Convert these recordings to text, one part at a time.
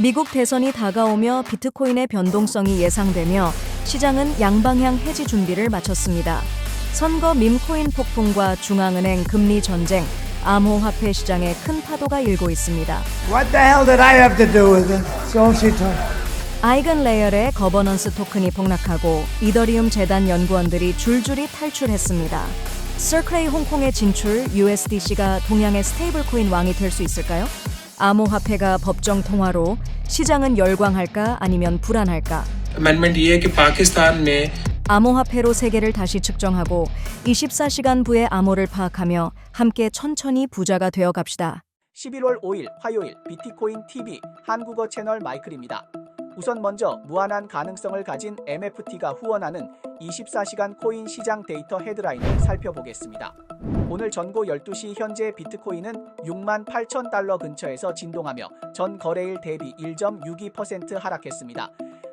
미국 대선이 다가오며 비트코인의 변동성이 예상되며 시장은 양방향 해지 준비를 마쳤습니다. 선거 밈코인 폭풍과 중앙은행 금리 전쟁, 암호화폐 시장에 큰 파도가 일고 있습니다. What the hell did I have to do with it? So she told. 아이건 레이얼의 거버넌스 토큰이 폭락하고 이더리움 재단 연구원들이 줄줄이 탈출했습니다. 서클레이 홍콩의 진출, USDC가 동양의 스테이블 코인 왕이 될 수 있을까요? 암호화폐가 법정 통화로 시장은 열광할까 아니면 불안할까? अमेंडमेंट ये है कि पाकिस्तान में 암호화폐로 세계를 다시 측정하고 24시간 부의 암호를 파악하며 함께 천천히 부자가 되어 갑시다. 11월 5일 화요일 비트코인 TV 한국어 채널 마이클입니다. 우선 먼저 무한한 가능성을 가진 MFT가 후원하는 24시간 코인 시장 데이터 헤드라인을 살펴보겠습니다. 오늘 전고 12시 현재 비트코인은 68,000달러 근처에서 진동하며 전 거래일 대비 1.62% 하락했습니다.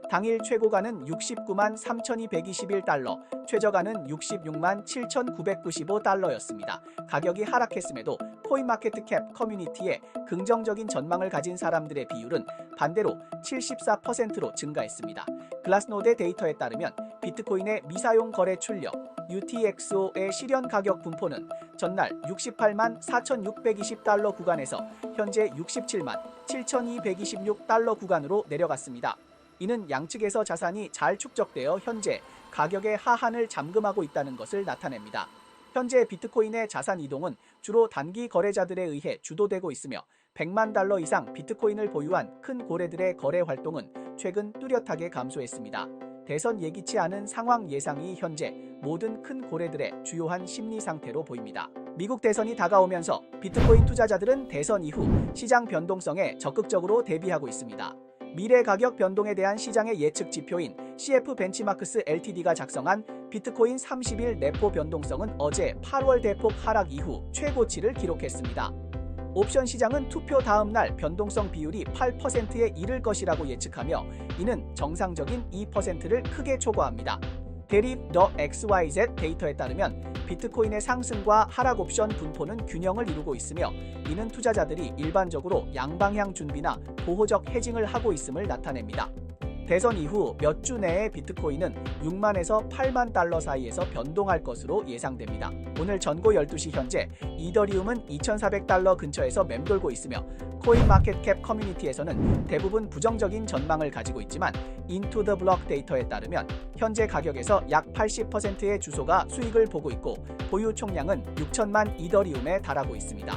당일 최고가는 69만 3,221달러, 최저가는 66만 7,995달러였습니다. 가격이 하락했음에도 코인마켓캡 커뮤니티에 긍정적인 전망을 가진 사람들의 비율은 반대로 74%로 증가했습니다. 글라스노드 데이터에 따르면 비트코인의 미사용 거래 출력, UTXO의 실현 가격 분포는 전날 68만 4,620달러 구간에서 현재 67만 7,226달러 구간으로 내려갔습니다. 이는 양측에서 자산이 잘 축적되어 현재 가격의 하한을 잠금하고 있다는 것을 나타냅니다. 현재 비트코인의 자산 이동은 주로 단기 거래자들에 의해 주도되고 있으며 100만 달러 이상 비트코인을 보유한 큰 고래들의 거래 활동은 최근 뚜렷하게 감소했습니다. 대선 예기치 않은 상황 예상이 현재 모든 큰 고래들의 주요한 심리 상태로 보입니다. 미국 대선이 다가오면서 비트코인 투자자들은 대선 이후 시장 변동성에 적극적으로 대비하고 있습니다. 미래 가격 변동에 대한 시장의 예측 지표인 CF 벤치마크스 LTD가 작성한 비트코인 30일 내포 변동성은 어제 8월 대폭 하락 이후 최고치를 기록했습니다. 옵션 시장은 투표 다음 날 변동성 비율이 8%에 이를 것이라고 예측하며 이는 정상적인 2%를 크게 초과합니다. 대립 더 XYZ 데이터에 따르면 비트코인의 상승과 하락 옵션 분포는 균형을 이루고 있으며 이는 투자자들이 일반적으로 양방향 준비나 보호적 해징을 하고 있음을 나타냅니다. 대선 이후 몇 주 내에 비트코인은 6만에서 8만 달러 사이에서 변동할 것으로 예상됩니다. 오늘 전고 12시 현재 이더리움은 2,400달러 근처에서 맴돌고 있으며 코인마켓캡 커뮤니티에서는 대부분 부정적인 전망을 가지고 있지만 인투 더 블록 데이터에 따르면 현재 가격에서 약 80%의 주소가 수익을 보고 있고 보유 총량은 6천만 이더리움에 달하고 있습니다.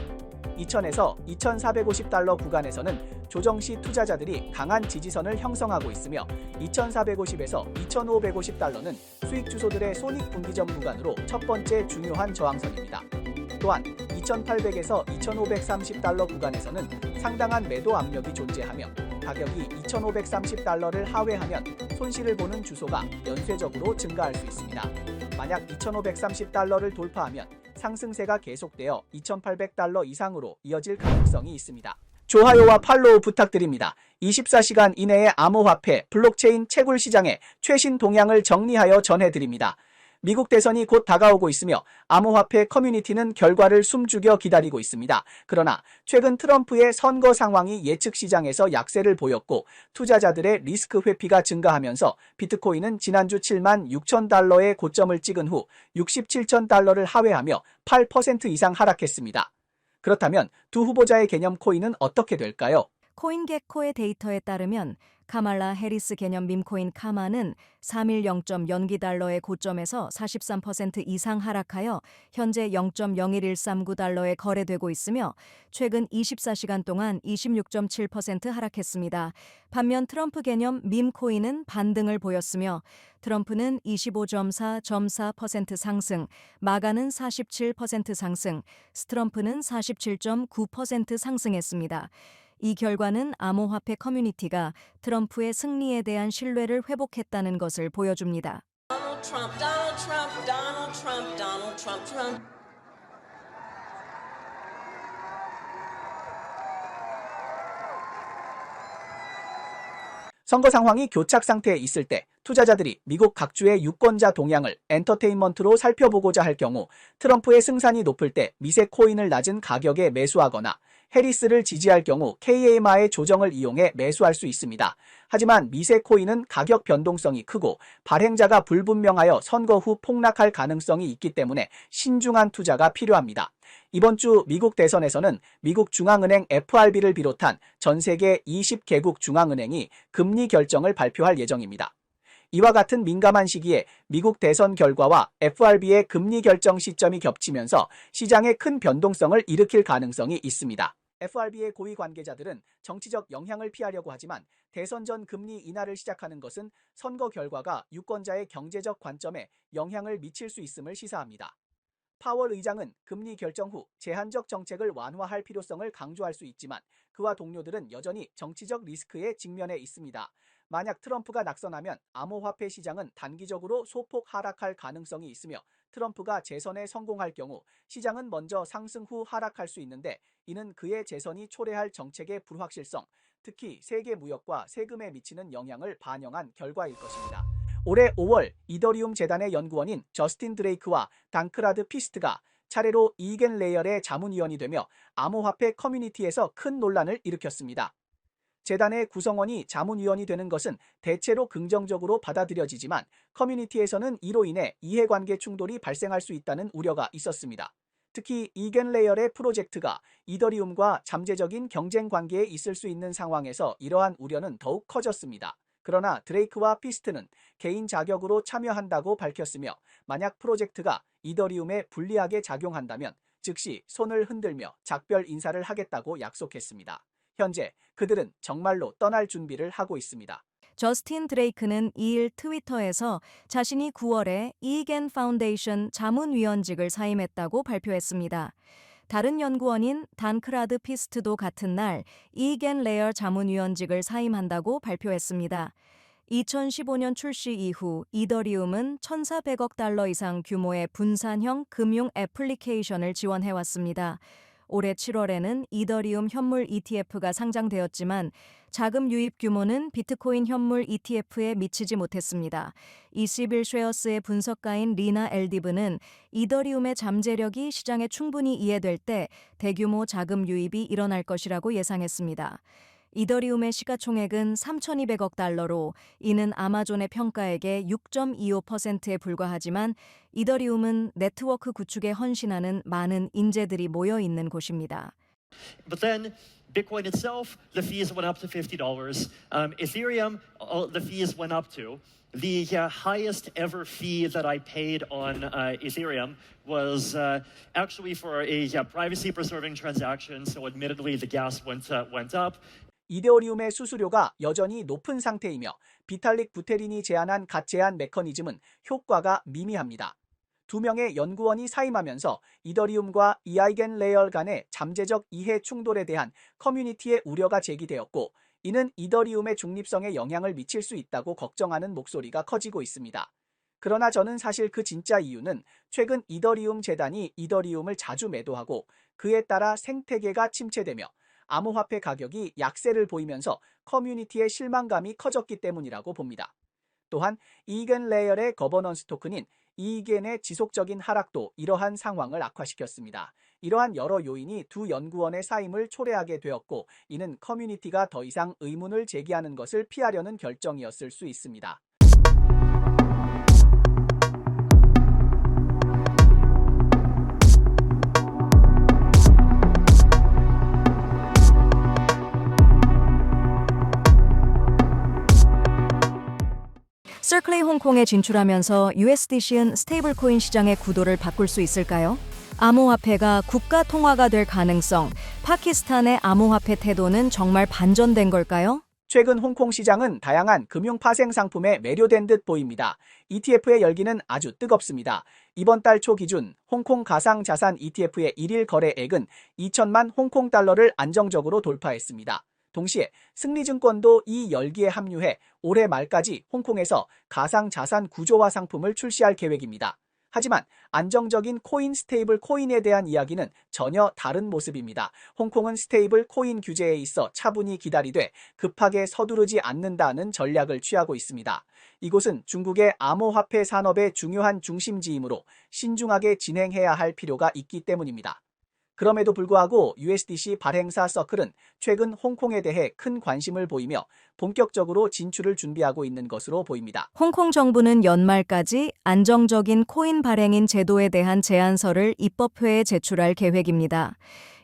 2,000에서 2,450달러 구간에서는 조정 시 투자자들이 강한 지지선을 형성하고 있으며 2,450에서 2,550달러는 수익 주소들의 손익 분기점 구간으로 첫 번째 중요한 저항선입니다. 또한 2,800에서 2,530달러 구간에서는 상당한 매도 압력이 존재하며 가격이 2,530달러를 하회하면 손실을 보는 주소가 연쇄적으로 증가할 수 있습니다. 만약 2,530달러를 돌파하면 상승세가 계속되어 2,800달러 이상으로 이어질 가능성이 있습니다. 좋아요와 팔로우 부탁드립니다. 24시간 이내에 암호화폐, 블록체인 채굴 시장의 최신 동향을 정리하여 전해드립니다. 미국 대선이 곧 다가오고 있으며 암호화폐 커뮤니티는 결과를 숨죽여 기다리고 있습니다. 그러나 최근 트럼프의 선거 상황이 예측 시장에서 약세를 보였고 투자자들의 리스크 회피가 증가하면서 비트코인은 지난주 7만 6천 달러의 고점을 찍은 후 67천 달러를 하회하며 8% 이상 하락했습니다. 그렇다면 두 후보자의 개념 코인은 어떻게 될까요? 코인게코의 데이터에 따르면 카말라 해리스 개념 밈코인 카마는 3일 0.02달러의 고점에서 43% 이상 하락하여 현재 0.01139달러에 거래되고 있으며 최근 24시간 동안 26.7% 하락했습니다. 반면 트럼프 개념 밈코인은 반등을 보였으며 트럼프는 25.4% 상승, 마가는 47% 상승, 스트럼프는 47.9% 상승했습니다. 이 결과는 암호화폐 커뮤니티가 트럼프의 승리에 대한 신뢰를 회복했다는 것을 보여줍니다. Donald Trump, Donald Trump, Donald Trump, Donald Trump, Trump. 선거 상황이 교착 상태에 있을 때 투자자들이 미국 각주의 유권자 동향을 엔터테인먼트로 살펴보고자 할 경우 트럼프의 승산이 높을 때 미세 코인을 낮은 가격에 매수하거나 해리스를 지지할 경우 KMA의 조정을 이용해 매수할 수 있습니다. 하지만 미세 코인은 가격 변동성이 크고 발행자가 불분명하여 선거 후 폭락할 가능성이 있기 때문에 신중한 투자가 필요합니다. 이번 주 미국 대선에서는 미국 중앙은행 FRB를 비롯한 전 세계 20개국 중앙은행이 금리 결정을 발표할 예정입니다. 이와 같은 민감한 시기에 미국 대선 결과와 FRB의 금리 결정 시점이 겹치면서 시장에 큰 변동성을 일으킬 가능성이 있습니다. FRB의 고위 관계자들은 정치적 영향을 피하려고 하지만 대선 전 금리 인하를 시작하는 것은 선거 결과가 유권자의 경제적 관점에 영향을 미칠 수 있음을 시사합니다. 파월 의장은 금리 결정 후 제한적 정책을 완화할 필요성을 강조할 수 있지만 그와 동료들은 여전히 정치적 리스크에 직면해 있습니다. 만약 트럼프가 낙선하면 암호화폐 시장은 단기적으로 소폭 하락할 가능성이 있으며 트럼프가 재선에 성공할 경우 시장은 먼저 상승 후 하락할 수 있는데 이는 그의 재선이 초래할 정책의 불확실성, 특히 세계 무역과 세금에 미치는 영향을 반영한 결과일 것입니다. 올해 5월 이더리움 재단의 연구원인 저스틴 드레이크와 단크라드 피스트가 차례로 이겐 레이얼의 자문위원이 되며 암호화폐 커뮤니티에서 큰 논란을 일으켰습니다. 재단의 구성원이 자문위원이 되는 것은 대체로 긍정적으로 받아들여지지만 커뮤니티에서는 이로 인해 이해관계 충돌이 발생할 수 있다는 우려가 있었습니다. 특히 이겐 레이얼의 프로젝트가 이더리움과 잠재적인 경쟁 관계에 있을 수 있는 상황에서 이러한 우려는 더욱 커졌습니다. 그러나 드레이크와 피스트는 개인 자격으로 참여한다고 밝혔으며 만약 프로젝트가 이더리움에 불리하게 작용한다면 즉시 손을 흔들며 작별 인사를 하겠다고 약속했습니다. 현재 그들은 정말로 떠날 준비를 하고 있습니다. 저스틴 드레이크는 2일 트위터에서 자신이 9월에 이겐 파운데이션 자문위원직을 사임했다고 발표했습니다. 다른 연구원인 단크라드 피스트도 같은 날 이겐 레이얼 자문위원직을 사임한다고 발표했습니다. 2015년 출시 이후 이더리움은 1,400억 달러 이상 규모의 분산형 금융 애플리케이션을 지원해왔습니다. 올해 7월에는 이더리움 현물 ETF가 상장되었지만 자금 유입 규모는 비트코인 현물 ETF에 미치지 못했습니다. 21쉐어스의 분석가인 리나 엘디브는 이더리움의 잠재력이 시장에 충분히 이해될 때 대규모 자금 유입이 일어날 것이라고 예상했습니다. 이더리움의 시가총액은 3,200억 달러로 이는 아마존의 평가액의 6.25%에 불과하지만 이더리움은 네트워크 구축에 헌신하는 많은 인재들이 모여 있는 곳입니다. But then Bitcoin itself, the fees went up to $50. Ethereum, the fees went up to. The highest ever fee that I paid on Ethereum was actually for a privacy-preserving transaction. So admittedly, the gas went up. 이더리움의 수수료가 여전히 높은 상태이며 비탈릭 부테린이 제안한 갓 제한 메커니즘은 효과가 미미합니다. 두 명의 연구원이 사임하면서 이더리움과 이겐 레이얼 간의 잠재적 이해 충돌에 대한 커뮤니티의 우려가 제기되었고 이는 이더리움의 중립성에 영향을 미칠 수 있다고 걱정하는 목소리가 커지고 있습니다. 그러나 저는 사실 그 진짜 이유는 최근 이더리움 재단이 이더리움을 자주 매도하고 그에 따라 생태계가 침체되며 암호화폐 가격이 약세를 보이면서 커뮤니티의 실망감이 커졌기 때문이라고 봅니다. 또한 이겐 레이얼의 거버넌스 토큰인 이겐의 지속적인 하락도 이러한 상황을 악화시켰습니다. 이러한 여러 요인이 두 연구원의 사임을 초래하게 되었고 이는 커뮤니티가 더 이상 의문을 제기하는 것을 피하려는 결정이었을 수 있습니다. 서클레이 홍콩에 진출하면서 USDC은 스테이블코인 시장의 구도를 바꿀 수 있을까요? 암호화폐가 국가 통화가 될 가능성, 파키스탄의 암호화폐 태도는 정말 반전된 걸까요? 최근 홍콩 시장은 다양한 금융 파생 상품에 매료된 듯 보입니다. ETF의 열기는 아주 뜨겁습니다. 이번 달 초 기준 홍콩 가상자산 ETF의 1일 거래액은 2천만 홍콩 달러를 안정적으로 돌파했습니다. 동시에 승리증권도 이 열기에 합류해 올해 말까지 홍콩에서 가상자산 구조화 상품을 출시할 계획입니다. 하지만 안정적인 코인 스테이블 코인에 대한 이야기는 전혀 다른 모습입니다. 홍콩은 스테이블 코인 규제에 있어 차분히 기다리되 급하게 서두르지 않는다는 전략을 취하고 있습니다. 이곳은 중국의 암호화폐 산업의 중요한 중심지이므로 신중하게 진행해야 할 필요가 있기 때문입니다. 그럼에도 불구하고 USDC 발행사 서클은 최근 홍콩에 대해 큰 관심을 보이며 본격적으로 진출을 준비하고 있는 것으로 보입니다. 홍콩 정부는 연말까지 안정적인 코인 발행인 제도에 대한 제안서를 입법회에 제출할 계획입니다.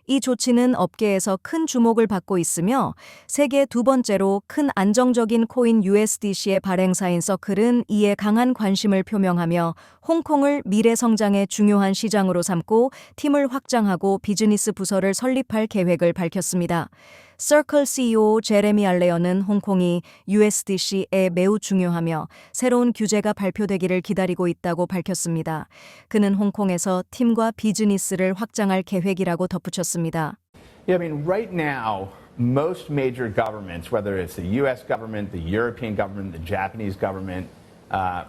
이 조치는 업계에서 큰 주목을 받고 있으며 세계 두 번째로 큰 안정적인 코인 USDC의 발행사인 서클은 이에 강한 관심을 표명하며 홍콩을 미래 성장의 중요한 시장으로 삼고 팀을 확장하고 비즈니스 부서를 설립할 계획을 밝혔습니다. 서클 CEO 제레미 알레어는 홍콩이 USDC에 매우 중요하며 새로운 규제가 발표되기를 기다리고 있다고 밝혔습니다. 그는 홍콩에서 팀과 비즈니스를 확장할 계획이라고 덧붙였습니다. Yeah, I mean, right now, most major governments, whether it's the U.S. government, the European government, the Japanese government,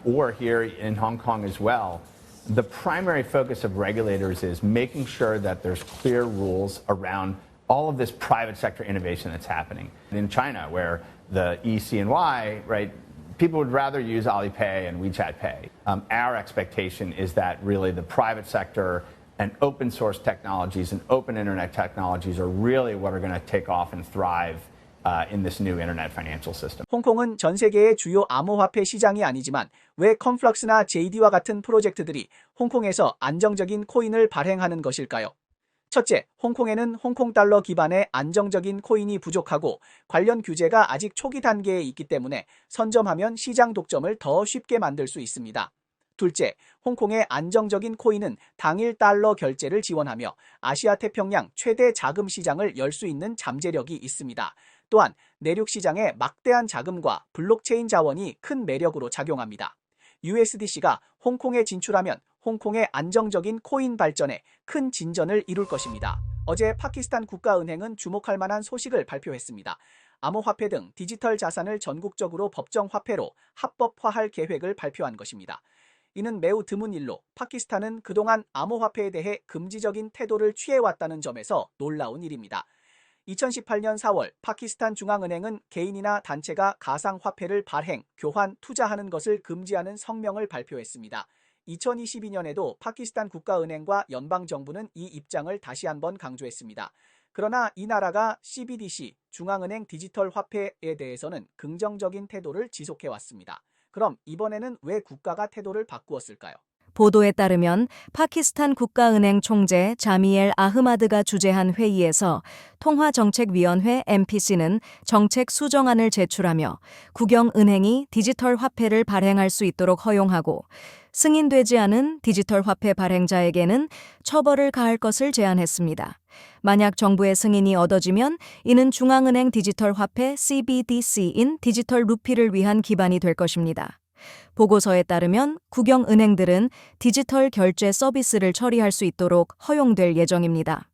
or here in Hong Kong as well, the primary focus of regulators is making sure that there's clear rules around all of this private sector innovation that's happening. In China, where the ECNY, right, people would rather use Alipay and WeChat Pay. Our expectation is that really the private sector and open source technologies and open internet technologies are really what are going to take off and thrive in this new internet financial system. 홍콩은 전 세계의 주요 암호화폐 시장이 아니지만 왜 컴플럭스나 JD와 같은 프로젝트들이 홍콩에서 안정적인 코인을 발행하는 것일까요? 첫째, 홍콩에는 홍콩 달러 기반의 안정적인 코인이 부족하고 관련 규제가 아직 초기 단계에 있기 때문에 선점하면 시장 독점을 더 쉽게 만들 수 있습니다. 둘째, 홍콩의 안정적인 코인은 당일 달러 결제를 지원하며 아시아 태평양 최대 자금 시장을 열 수 있는 잠재력이 있습니다. 또한 내륙 시장의 막대한 자금과 블록체인 자원이 큰 매력으로 작용합니다. USDC가 홍콩에 진출하면 홍콩의 안정적인 코인 발전에 큰 진전을 이룰 것입니다. 어제 파키스탄 국가은행은 주목할 만한 소식을 발표했습니다. 암호화폐 등 디지털 자산을 전국적으로 법정화폐로 합법화할 계획을 발표한 것입니다. 이는 매우 드문 일로 파키스탄은 그동안 암호화폐에 대해 금지적인 태도를 취해왔다는 점에서 놀라운 일입니다. 2018년 4월 파키스탄 중앙은행은 개인이나 단체가 가상화폐를 발행, 교환, 투자하는 것을 금지하는 성명을 발표했습니다. 2022년에도 파키스탄 국가은행과 연방정부는 이 입장을 다시 한번 강조했습니다. 그러나 이 나라가 CBDC, 중앙은행 디지털 화폐에 대해서는 긍정적인 태도를 지속해왔습니다. 그럼 이번에는 왜 국가가 태도를 바꾸었을까요? 보도에 따르면 파키스탄 국가은행 총재 자미엘 아흐마드가 주재한 회의에서 통화정책위원회 MPC는 정책 수정안을 제출하며 국영은행이 디지털 화폐를 발행할 수 있도록 허용하고 승인되지 않은 디지털 화폐 발행자에게는 처벌을 가할 것을 제안했습니다. 만약 정부의 승인이 얻어지면 이는 중앙은행 디지털 화폐 CBDC인 디지털 루피를 위한 기반이 될 것입니다. 보고서에 따르면 국영은행들은 디지털 결제 서비스를 처리할 수 있도록 허용될 예정입니다.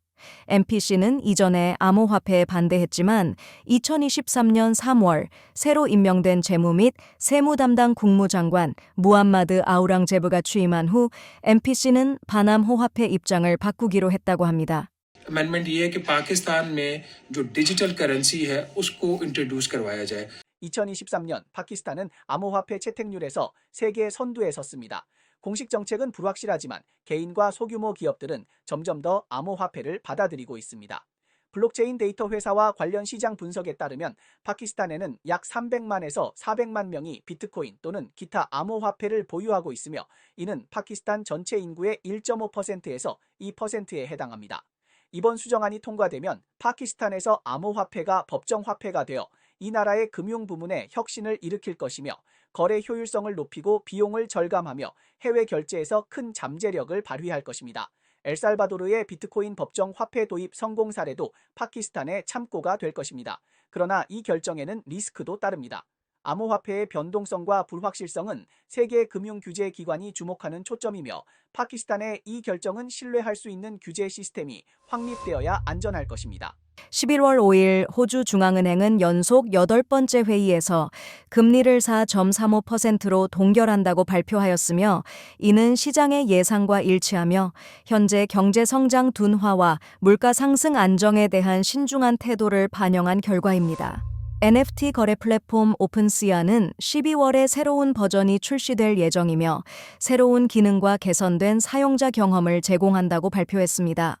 MPC는 이전에 암호화폐에 반대했지만 2023년 3월 새로 임명된 재무 및 세무 담당 국무장관 무함마드 아우랑제브가 취임한 후 MPC는 반암호화폐 입장을 바꾸기로 했다고 합니다. अमेंडमेंट ये है कि पाकिस्तान में जो digital currency है उसको इंट्रोड्यूस करवाया जाए. 2023년 파키스탄은 암호화폐 채택률에서 세계 선두에 섰습니다. 공식 정책은 불확실하지만 개인과 소규모 기업들은 점점 더 암호화폐를 받아들이고 있습니다. 블록체인 데이터 회사와 관련 시장 분석에 따르면 파키스탄에는 약 300만에서 400만 명이 비트코인 또는 기타 암호화폐를 보유하고 있으며 이는 파키스탄 전체 인구의 1.5%에서 2%에 해당합니다. 이번 수정안이 통과되면 파키스탄에서 암호화폐가 법정화폐가 되어 이 나라의 금융 부문에 혁신을 일으킬 것이며 거래 효율성을 높이고 비용을 절감하며 해외 결제에서 큰 잠재력을 발휘할 것입니다. 엘살바도르의 비트코인 법정 화폐 도입 성공 사례도 파키스탄의 참고가 될 것입니다. 그러나 이 결정에는 리스크도 따릅니다. 암호화폐의 변동성과 불확실성은 세계 금융 규제 기관이 주목하는 초점이며 파키스탄의 이 결정은 신뢰할 수 있는 규제 시스템이 확립되어야 안전할 것입니다. 11월 5일 호주 중앙은행은 연속 8번째 회의에서 금리를 4.35%로 동결한다고 발표하였으며 이는 시장의 예상과 일치하며 현재 경제 성장 둔화와 물가 상승 안정에 대한 신중한 태도를 반영한 결과입니다. NFT 거래 플랫폼 오픈시아는 12월에 새로운 버전이 출시될 예정이며 새로운 기능과 개선된 사용자 경험을 제공한다고 발표했습니다.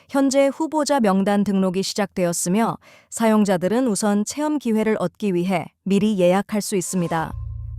현재 후보자 명단 등록이 시작되었으며 사용자들은 우선 체험 기회를 얻기 위해 미리 예약할 수 있습니다.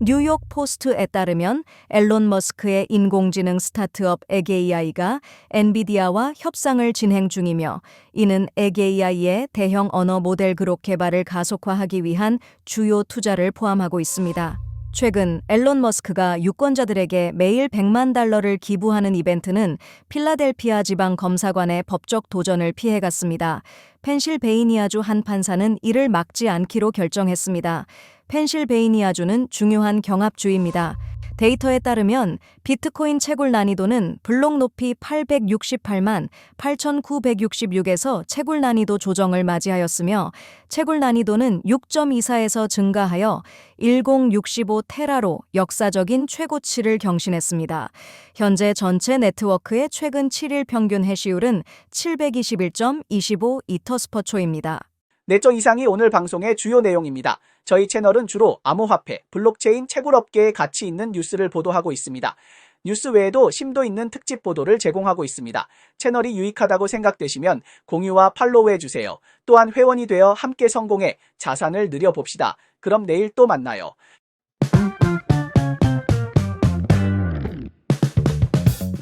뉴욕 포스트에 따르면 앨런 머스크의 인공지능 스타트업 에게AI가 엔비디아와 협상을 진행 중이며 이는 에게AI의 대형 언어 모델 그룹 개발을 가속화하기 위한 주요 투자를 포함하고 있습니다. 최근 앨런 머스크가 유권자들에게 매일 $100만 기부하는 이벤트는 필라델피아 지방 검사관의 법적 도전을 피해갔습니다. 펜실베이니아주 한 판사는 이를 막지 않기로 결정했습니다. 펜실베이니아주는 중요한 경합주입니다. 데이터에 따르면 비트코인 채굴 난이도는 블록 높이 868만 8,966에서 채굴 난이도 조정을 맞이하였으며 채굴 난이도는 6.24에서 증가하여 1065 테라로 역사적인 최고치를 경신했습니다. 현재 전체 네트워크의 최근 7일 평균 해시율은 721.25 이터스퍼초입니다. 내적 이상이 오늘 방송의 주요 내용입니다. 저희 채널은 주로 암호화폐, 블록체인, 채굴업계에 가치 있는 뉴스를 보도하고 있습니다. 뉴스 외에도 심도 있는 특집 보도를 제공하고 있습니다. 채널이 유익하다고 생각되시면 공유와 팔로우해주세요. 또한 회원이 되어 함께 성공해 자산을 늘려봅시다. 그럼 내일 또 만나요.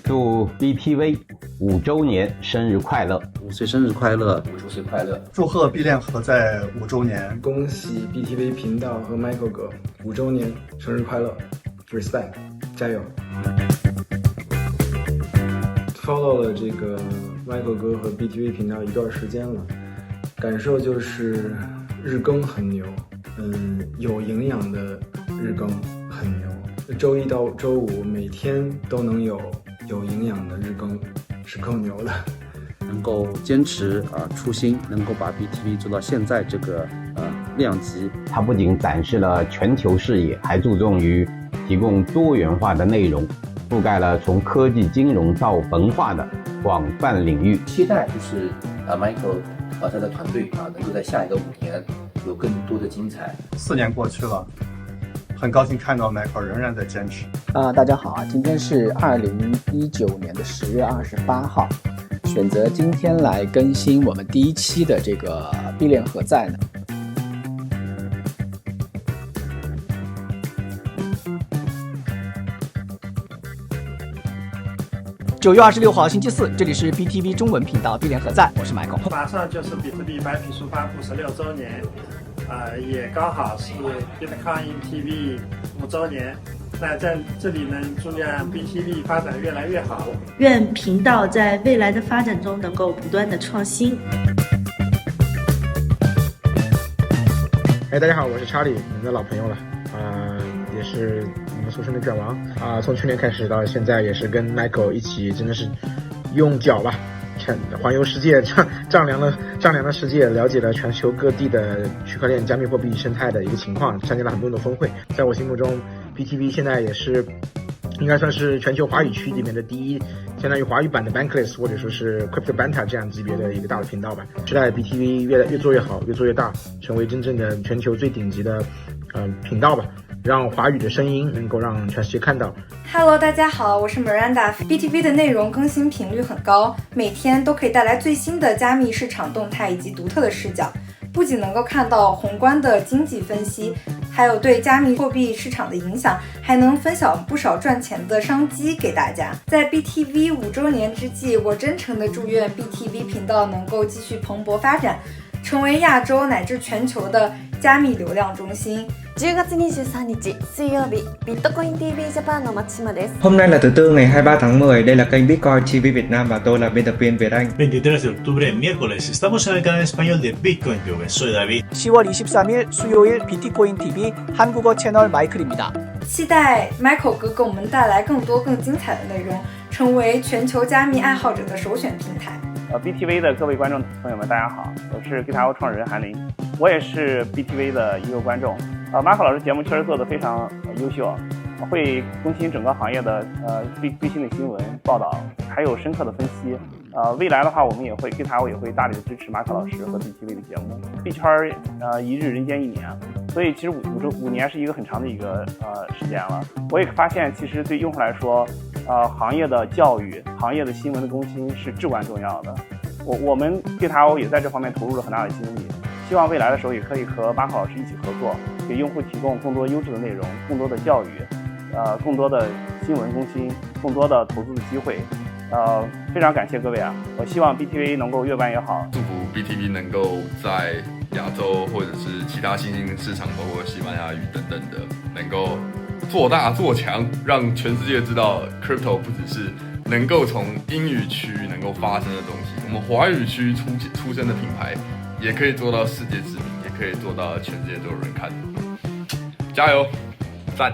祝 BTV 5周年生日快乐！5岁生日快乐！5周岁快乐！祝贺必链合在5周年！恭喜 BTV 频道和 Michael 哥5周年生日快乐 ！Respect， 加油 ！follow 了这个 Michael 哥和 BTV 频道一段时间了，感受就是日更很牛，有营养的日更很牛，周一到周五每天都能有营养的日更是更牛的。能够坚持初心，能够把 BTV 做到现在这个量级。它不仅展示了全球视野，还注重于提供多元化的内容，覆盖了从科技、金融到文化的广泛领域。期待就是Michael 和他的团队能够在下一个5年有更多的精彩。4年过去了。很高兴看到 Michael 仍然在坚持。大家好，今天是2019年的10月28号，选择今天来更新我们第1期的这个币链何在呢？9月26号星期四，这里是 BTV 中文频道币链何在，我是 Michael。马上就是比特币白皮书发布16周年。也刚好是 Bitcoin TV 5周年，那在这里呢，祝愿 BTV 发展越来越好，愿频道在未来的发展中能够不断的创新。大家好，我是查理，你们的老朋友了，也是你们俗称的卷王从去年开始到现在，也是跟 Michael 一起，真的是用脚吧。环游世界，丈量了世界，了解了全球各地的区块链加密货币生态的一个情况，参加了很多的峰会。在我心目中 BTV 现在也是应该算是全球华语区里面的第一，相当于华语版的 Bankless 或者说是 Crypto Banta 这样级别的一个大的频道吧。期待 BTV 越做越好，越做越大，成为真正的全球最顶级的频道吧。让华语的声音能够让全世界看到。Hello， 大家好，我是 Miranda。BTV 的内容更新频率很高，每天都可以带来最新的加密市场动态以及独特的视角。不仅能够看到宏观的经济分析，还有对加密货币市场的影响，还能分享不少赚钱的商机给大家。在 BTV 5周年之际，我真诚的祝願 BTV 频道能够继续蓬勃发展，成为亚洲乃至全球的加密流量中心。10月23日水曜日 Bitcoin TV Japan の松島です。 Hôm nay là thứ Tư ngày 23 tháng 10, đây là kênh Bitcoin TV Việt Nam và tôi là biên tập viên Việt Anh. 23 de octubre, miércoles, estamos en el canal español de Bitcoin TV. Soy David. 10월 23일 수요일 비트코인 TV 한국어 채널 마이클입니다. 期待 Michael 哥给我们带来更多更精彩的内容，成为全球加密爱好者的首选平台。BTV 的各位观众朋友们，大家好，我是 GitIO 创始人韩林，我也是 BTV 的一个观众。Marco 老师节目确实做得非常优秀，会更新整个行业的最新的新闻报道，还有深刻的分析。未来的话，我们也会 GitIO 也会大力的支持 Marco 老师和 BTV 的节目。币圈一日人间一年，所以其实5年是一个很长的一个时间了。我也发现，其实对用户来说，行业的教育、行业的新闻的更新是至关重要的。我们 GitIO 也在这方面投入了很大的精力，希望未来的时候也可以和 Marco 老师一起合作，给用户提供更多优质的内容、更多的教育，更多的新闻更新、更多的投资的机会。非常感谢各位啊！我希望 BTV 能够越办越好，祝福 BTV 能够在亚洲或者是其他新兴市场，包括西班牙语等等的，能够做大做强，让全世界知道 Crypto 不只是能够从英语区能够发生的东西，我们华语区出生的品牌也可以做到世界知名，也可以做到全世界都有人看。加油，赞！